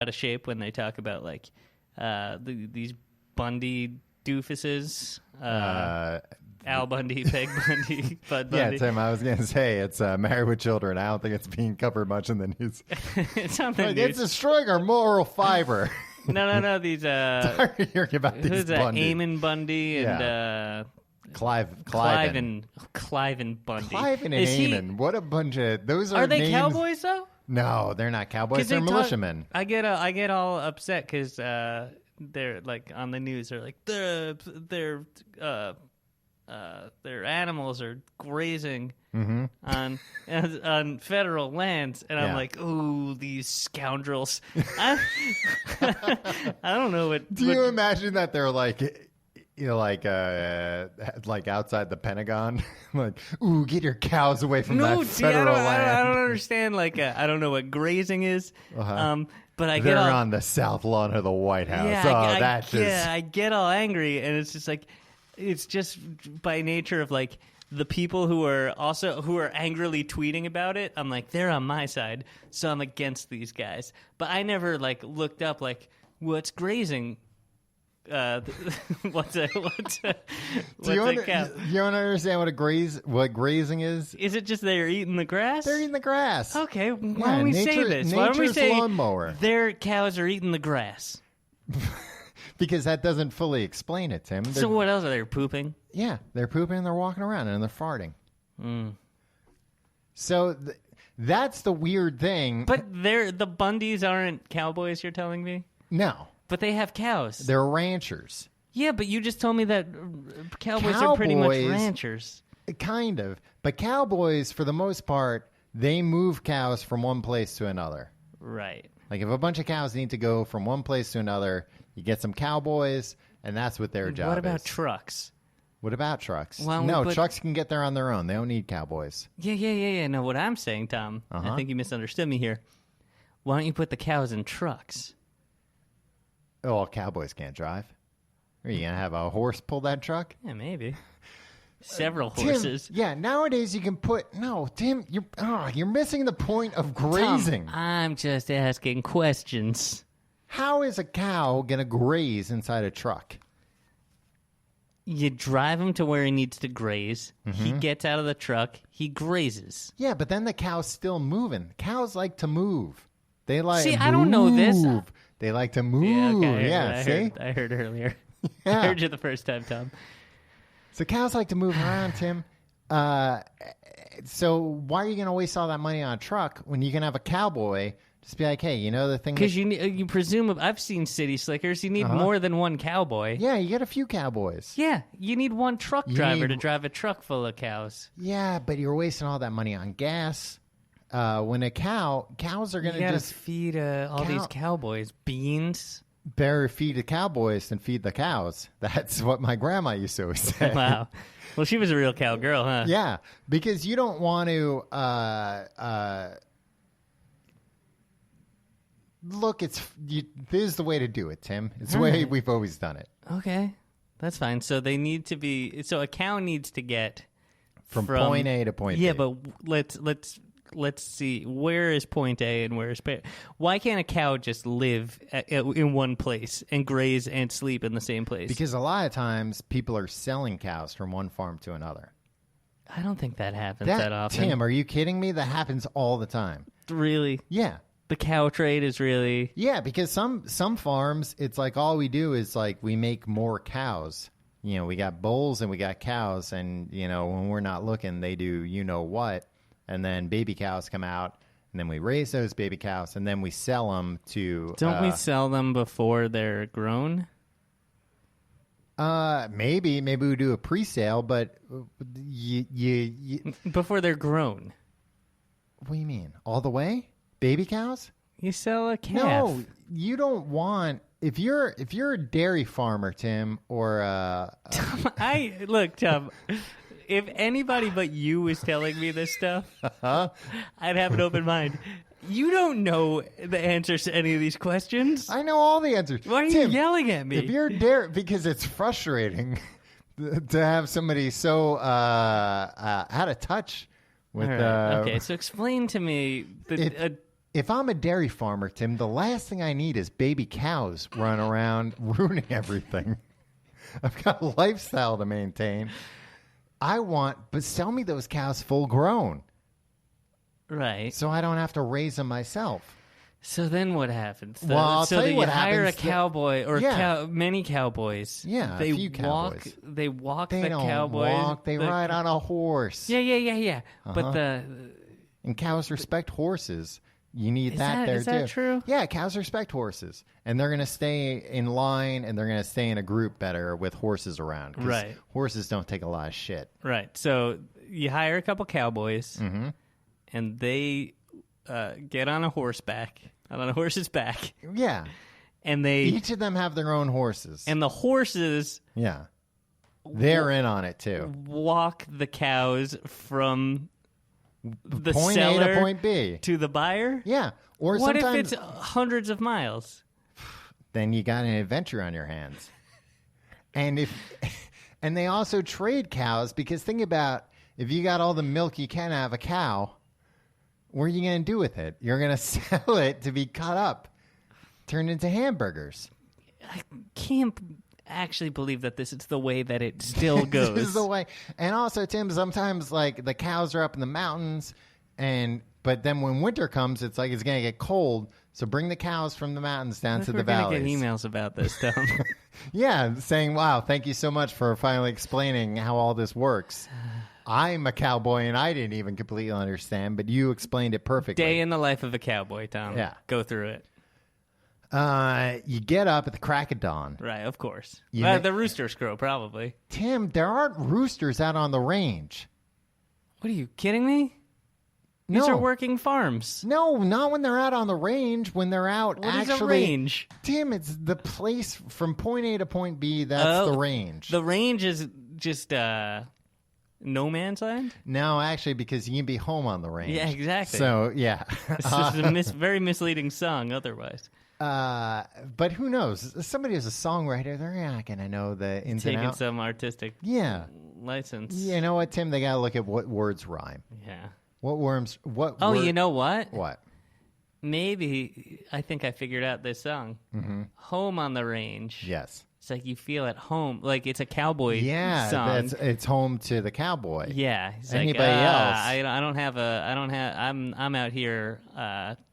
out of shape when they talk about like these Bundy doofuses. Al Bundy, Peg Bundy, Bud Bundy. Yeah, Tim, I was going to say it's Married with Children. I don't think it's being covered much in the news. It's on the news. It's destroying our moral fiber. No. These Tired of hearing about these who's that? Bundy. Eamon Bundy and Clive and Bundy. Clive and Is Eamon. What a bunch of those are they names. cowboys though? No, they're not cowboys. They're militiamen. I get all upset because they're like on the news. They're like their animals are grazing on federal lands, and I'm like, ooh, these scoundrels. I don't know what. Do you imagine that they're like, like outside the Pentagon, like, ooh, get your cows away from that federal land. I don't understand. Like, I don't know what grazing is. But I they're get all, on the south lawn of the White House. I get all angry, and it's just like. It's just by nature of like the people who are angrily tweeting about it. I'm like, they're on my side, so I'm against these guys. But I never like looked up like what's grazing. What's a Do you don't understand what grazing is? Is it just they're eating the grass? They're eating the grass. Okay, why don't we say this? Why don't we say lawnmower? Their cows are eating the grass? Because that doesn't fully explain it, Tim. So what else are they pooping? Yeah, they're pooping and they're walking around and they're farting. So that's the weird thing. But the Bundys aren't cowboys, you're telling me? No. But they have cows. They're ranchers. Yeah, but you just told me that cowboys are pretty much ranchers. Kind of. But cowboys, for the most part, they move cows from one place to another. Right. Like if a bunch of cows need to go from one place to another, you get some cowboys, and that's what their job is. What about trucks? What about trucks? No, trucks can get there on their own. They don't need cowboys. Yeah. No, what I'm saying, Tom, I think you misunderstood me here. Why don't you put the cows in trucks? Oh, cowboys can't drive. Are you going to have a horse pull that truck? Yeah, maybe. Several horses. Tim, yeah, nowadays you can put... No, Tim, you're missing the point of grazing. Tom, I'm just asking questions. How is a cow going to graze inside a truck? You drive him to where he needs to graze. He gets out of the truck. He grazes. Yeah, but then the cow's still moving. Cows like to move. They like See, I don't know this. They like to move. I heard earlier. Yeah. I heard you the first time, Tom. So cows like to move around, Tim. So why are you going to waste all that money on a truck when you can have a cowboy just be like, hey, the thing... Because you presume... I've seen City Slickers. You need more than one cowboy. Yeah, you get a few cowboys. Yeah, you need one truck driver to drive a truck full of cows. Yeah, but you're wasting all that money on gas. When cows are going to just... feed all these cowboys beans. Better feed the cowboys than feed the cows. That's what my grandma used to always say. Wow. Well, she was a real cowgirl, huh? Yeah, because you don't want to... Look, this is the way to do it, Tim. It's the way we've always done it. Okay, that's fine. So they need to be... So a cow needs to get... From point A to point B. Yeah, but let's see. Where is point A and where is point... Why can't a cow just live in one place and graze and sleep in the same place? Because a lot of times people are selling cows from one farm to another. I don't think that happens that often. Tim, are you kidding me? That happens all the time. Really? Yeah. The cow trade is really... Yeah, because some farms, it's like all we do is like we make more cows. We got bulls and we got cows, and, when we're not looking, they do what, and then baby cows come out, and then we raise those baby cows, and then we sell them to... Don't we sell them before they're grown? Maybe we do a pre-sale, but Before they're grown. What do you mean? All the way? Baby cows? You sell a calf. No, you don't want... If you're a dairy farmer, Tim, or Look, Tom, if anybody but you was telling me this stuff, I'd have an open mind. You don't know the answers to any of these questions. I know all the answers. Why are Tim, you yelling at me? If you're dairy, because it's frustrating to have somebody so out of touch with. Okay, so explain to me If I'm a dairy farmer, Tim, the last thing I need is baby cows running around ruining everything. I've got a lifestyle to maintain. But sell me those cows full grown. Right. So I don't have to raise them myself. So then what happens? Well, I'll tell you what hire a happens. cowboy or Yeah. many cowboys. Yeah, they a few cowboys. They walk They the don't cowboys. walk. They ride on a horse. Yeah. But And cows respect horses. You need that there, is too. that true? Yeah, cows respect horses. And they're going to stay in line, and they're going to stay in a group better with horses around. 'Cause Right. horses don't take a lot of shit. right. So you hire a couple cowboys, and they get on a horse's back, Yeah. and they Each of them have their own horses. and the horses yeah. They're in on it, too. walk the cows from the Point A seller to point B. to the buyer. Yeah. Or What if sometimes it's hundreds of miles? then you got an adventure on your hands. And they also trade cows, because think about, if you got all the milk you can out of a cow, what are you going to do with it? You're going to sell it to be cut up, turned into hamburgers. I can't actually believe that this is the way that it still goes. This is the way. And also, Tim, sometimes like the cows are up in the mountains, but then when winter comes, it's like it's going to get cold. So bring the cows from the mountains down to the valleys. We're going to get emails about this, Tom. Yeah, saying, wow, thank you so much for finally explaining how all this works. I'm a cowboy, and I didn't even completely understand, but you explained it perfectly. Day in the life of a cowboy, Tom. Yeah. Go through it. You get up at the crack of dawn. Right, of course. You ma- The roosters crow, probably. Tim, there aren't roosters out on the range. What are you kidding me? These No. are working farms. No, not when they're out on the range. When they're out, What is actually, a range? Tim, it's the place from point A to point B. That's the range. The range is just no man's land? No, actually, because you can be home on the range. Yeah, exactly. So, yeah. This is a very misleading song otherwise. But who knows? Somebody who's a songwriter, they're not going to know the ins and Taking outs. some artistic license. You know what, Tim? They got to look at what words rhyme. Yeah. What worms? What? Oh, word- you know what? What? Maybe I think I figured out this song. Mm-hmm. Home on the range. Yes. It's like you feel at home, like it's a cowboy Yeah, song. it's home to the cowboy. Yeah, he's Anybody like, else? I'm out here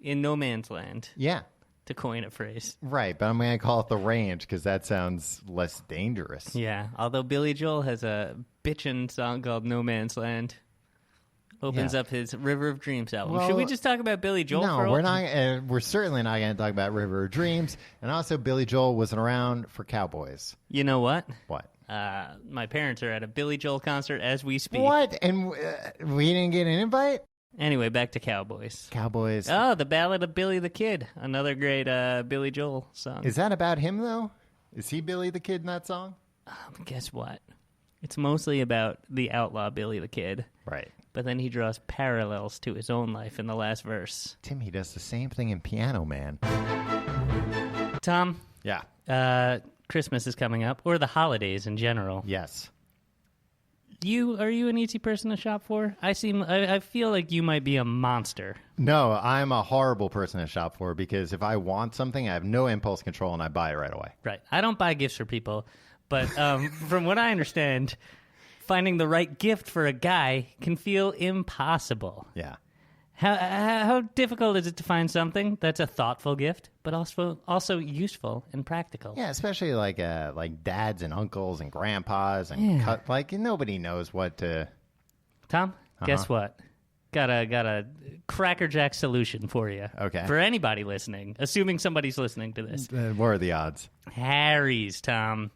in no man's land, Yeah. to coin a phrase. Right, but I'm going to call it the range because that sounds less dangerous. Yeah, although Billy Joel has a bitchin' song called "No Man's Land." Opens Yeah. up his River of Dreams album. Well, Should we just talk about Billy Joel? No, for a we're while? not. We're certainly not going to talk about River of Dreams. And also, Billy Joel wasn't around for Cowboys. You know what? What? My parents are at a Billy Joel concert as we speak. What? And we didn't get an invite? Anyway, back to Cowboys. Cowboys. Oh, the Ballad of Billy the Kid, another great Billy Joel song. Is that about him, though? Is he Billy the Kid in that song? Guess what? It's mostly about the outlaw Billy the Kid. Right. But then he draws parallels to his own life in the last verse. Tim, he does the same thing in Piano Man. Tom, Yeah. Christmas is coming up, or the holidays in general. Yes. Are you an easy person to shop for? I feel like you might be a monster. No, I'm a horrible person to shop for because if I want something, I have no impulse control and I buy it right away. Right. I don't buy gifts for people, but from what I understand, finding the right gift for a guy can feel impossible. Yeah. How difficult is it to find something that's a thoughtful gift, but also useful and practical? Yeah, especially like dads and uncles and grandpas and nobody knows what to. Tom, guess what? Got a crackerjack solution for you. Okay. For anybody listening, assuming somebody's listening to this. What are the odds? Harry's, Tom.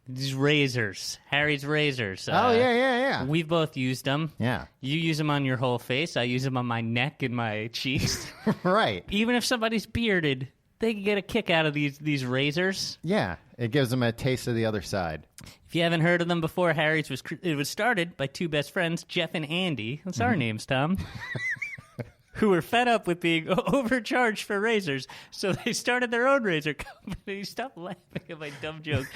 These razors. Harry's razors. Yeah. We've both used them. Yeah. You use them on your whole face. I use them on my neck and my cheeks. Right. Even if somebody's bearded, they can get a kick out of these razors. Yeah. It gives them a taste of the other side. If you haven't heard of them before, Harry's was started by two best friends, Jeff and Andy. That's our names, Tom. Who were fed up with being overcharged for razors, so they started their own razor company. Stop laughing at my dumb joke.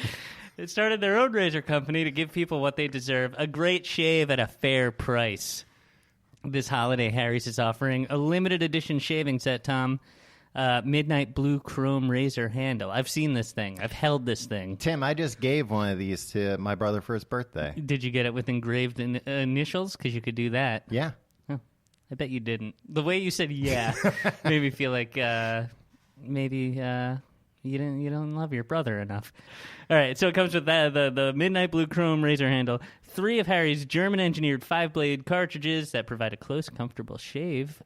They started their own razor company to give people what they deserve, a great shave at a fair price. This holiday, Harry's is offering a limited edition shaving set, Tom. Midnight blue chrome razor handle. I've seen this thing. I've held this thing. Tim, I just gave one of these to my brother for his birthday. Did you get it with engraved initials? Because you could do that. Yeah. Oh, I bet you didn't. The way you said "yeah" made me feel like maybe you don't love your brother enough. All right, so it comes with that the midnight blue chrome razor handle, 3 of Harry's German-engineered 5-blade cartridges that provide a close, comfortable shave.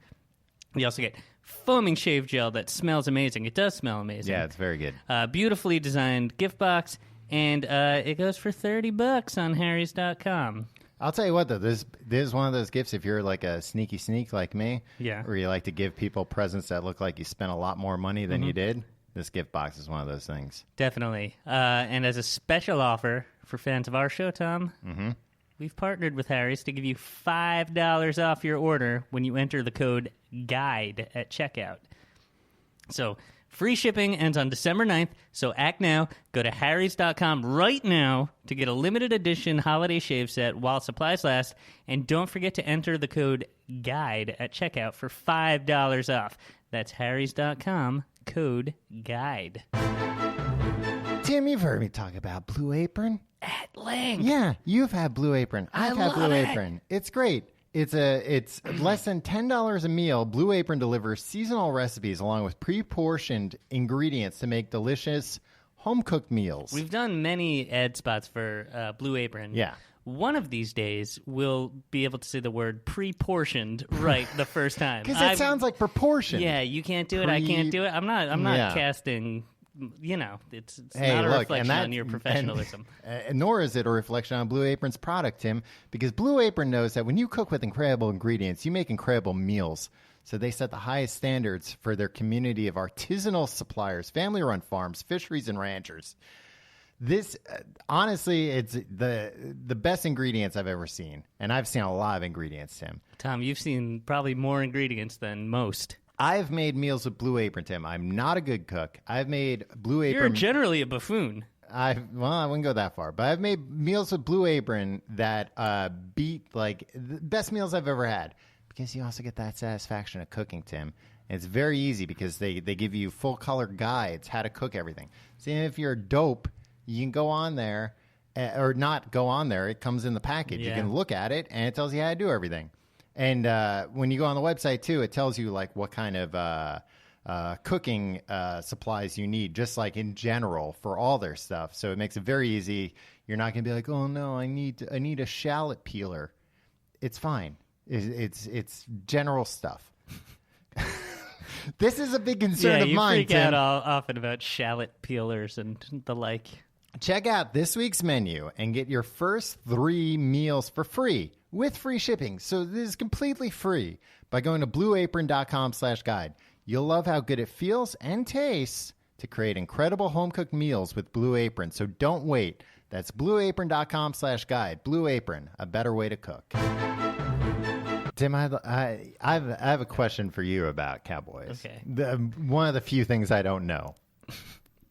You also get foaming shave gel that smells amazing. It does smell amazing. Yeah, it's very good. Beautifully designed gift box, and it goes for $30 on Harrys.com. I'll tell you what, though, this is one of those gifts if you're like a sneaky sneak like me, where you like to give people presents that look like you spent a lot more money than you did. This gift box is one of those things. Definitely. And as a special offer for fans of our show, Tom, we've partnered with Harry's to give you $5 off your order when you enter the code GUIDE at checkout. So free shipping ends on December 9th, so act now. Go to harrys.com right now to get a limited edition holiday shave set while supplies last, and don't forget to enter the code GUIDE at checkout for $5 off. That's harrys.com, code GUIDE. Tim, you've heard me talk about Blue Apron. At length. Yeah, you've had Blue Apron. I've had Blue Apron. It's great. It's less than $10 a meal. Blue Apron delivers seasonal recipes along with pre-portioned ingredients to make delicious home-cooked meals. We've done many ad spots for Blue Apron. Yeah. One of these days, we'll be able to say the word pre-portioned right the first time. Because it sounds like proportion. Yeah, you can't do it. I can't do it. I'm not casting. You know, it's not a reflection on your professionalism. Nor is it a reflection on Blue Apron's product, Tim, because Blue Apron knows that when you cook with incredible ingredients, you make incredible meals. So they set the highest standards for their community of artisanal suppliers, family-run farms, fisheries, and ranchers. This, honestly, it's the best ingredients I've ever seen. And I've seen a lot of ingredients, Tim. Tom, you've seen probably more ingredients than most. I've made meals with Blue Apron, Tim. I'm not a good cook. I've made Blue Apron. You're generally a buffoon. I wouldn't go that far, but I've made meals with Blue Apron that beat like the best meals I've ever had, because you also get that satisfaction of cooking, Tim. And it's very easy because they give you full color guides how to cook everything. So if you're a dope, you can go on there, or not go on there. It comes in the package. Yeah. You can look at it, and it tells you how to do everything. And when you go on the website, too, it tells you like what kind of cooking supplies you need, just like in general for all their stuff. So it makes it very easy. You're not going to be like, oh, no, I need a shallot peeler. It's fine. It's general stuff. This is a big concern of mine, Tim. Yeah, you freak out often about shallot peelers and the like. Check out this week's menu and get your first 3 meals for free with free shipping. So this is completely free by going to blueapron.com/guide. You'll love how good it feels and tastes to create incredible home-cooked meals with Blue Apron. So don't wait. That's blueapron.com/guide. Blue Apron, a better way to cook. Tim, I have a question for you about Cowboys. Okay. One of the few things I don't know.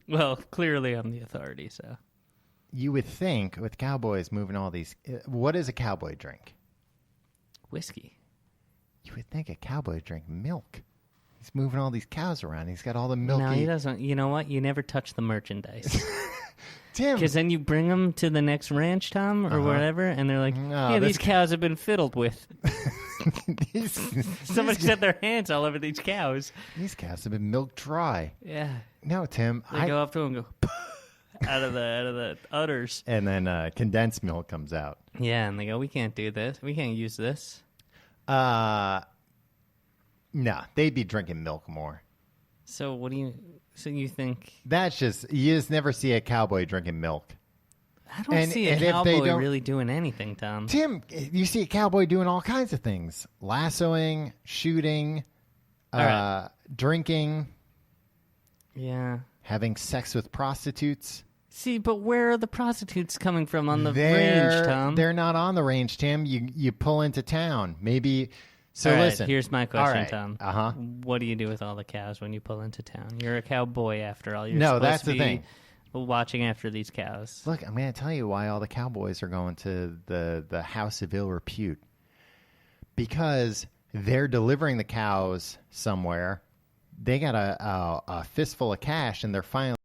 Well, clearly I'm the authority, so. You would think with Cowboys moving all these, what is a cowboy drink? Whiskey. You would think a cowboy drink milk. He's moving all these cows around. He's got all the milky. No, he doesn't. You know what? You never touch the merchandise. Tim. Because then you bring them to the next ranch, Tom, or whatever, and they're like, these cows have been fiddled with. Somebody set their hands all over these cows. These cows have been milked dry. Yeah. No, Tim. They go up to them and go out of the udders. And then condensed milk comes out. Yeah, and they go, we can't do this. We can't use this. No, they'd be drinking milk more. So what do you... So you think... That's just... You just never see a cowboy drinking milk. I don't see a cowboy really doing anything, Tom. Tim, you see a cowboy doing all kinds of things. Lassoing, shooting, drinking. Yeah. Having sex with prostitutes. See, but where are the prostitutes coming from on the range, Tom? They're not on the range, Tim. You pull into town. Maybe... So all right, listen. Here's my question, Tom. Uh-huh. What do you do with all the cows when you pull into town? You're a cowboy after all. You're no, supposed that's to the be thing. Watching after these cows. Look, I'm going to tell you why all the cowboys are going to the House of Ill Repute. because they're delivering the cows somewhere. They got a fistful of cash, and they're finally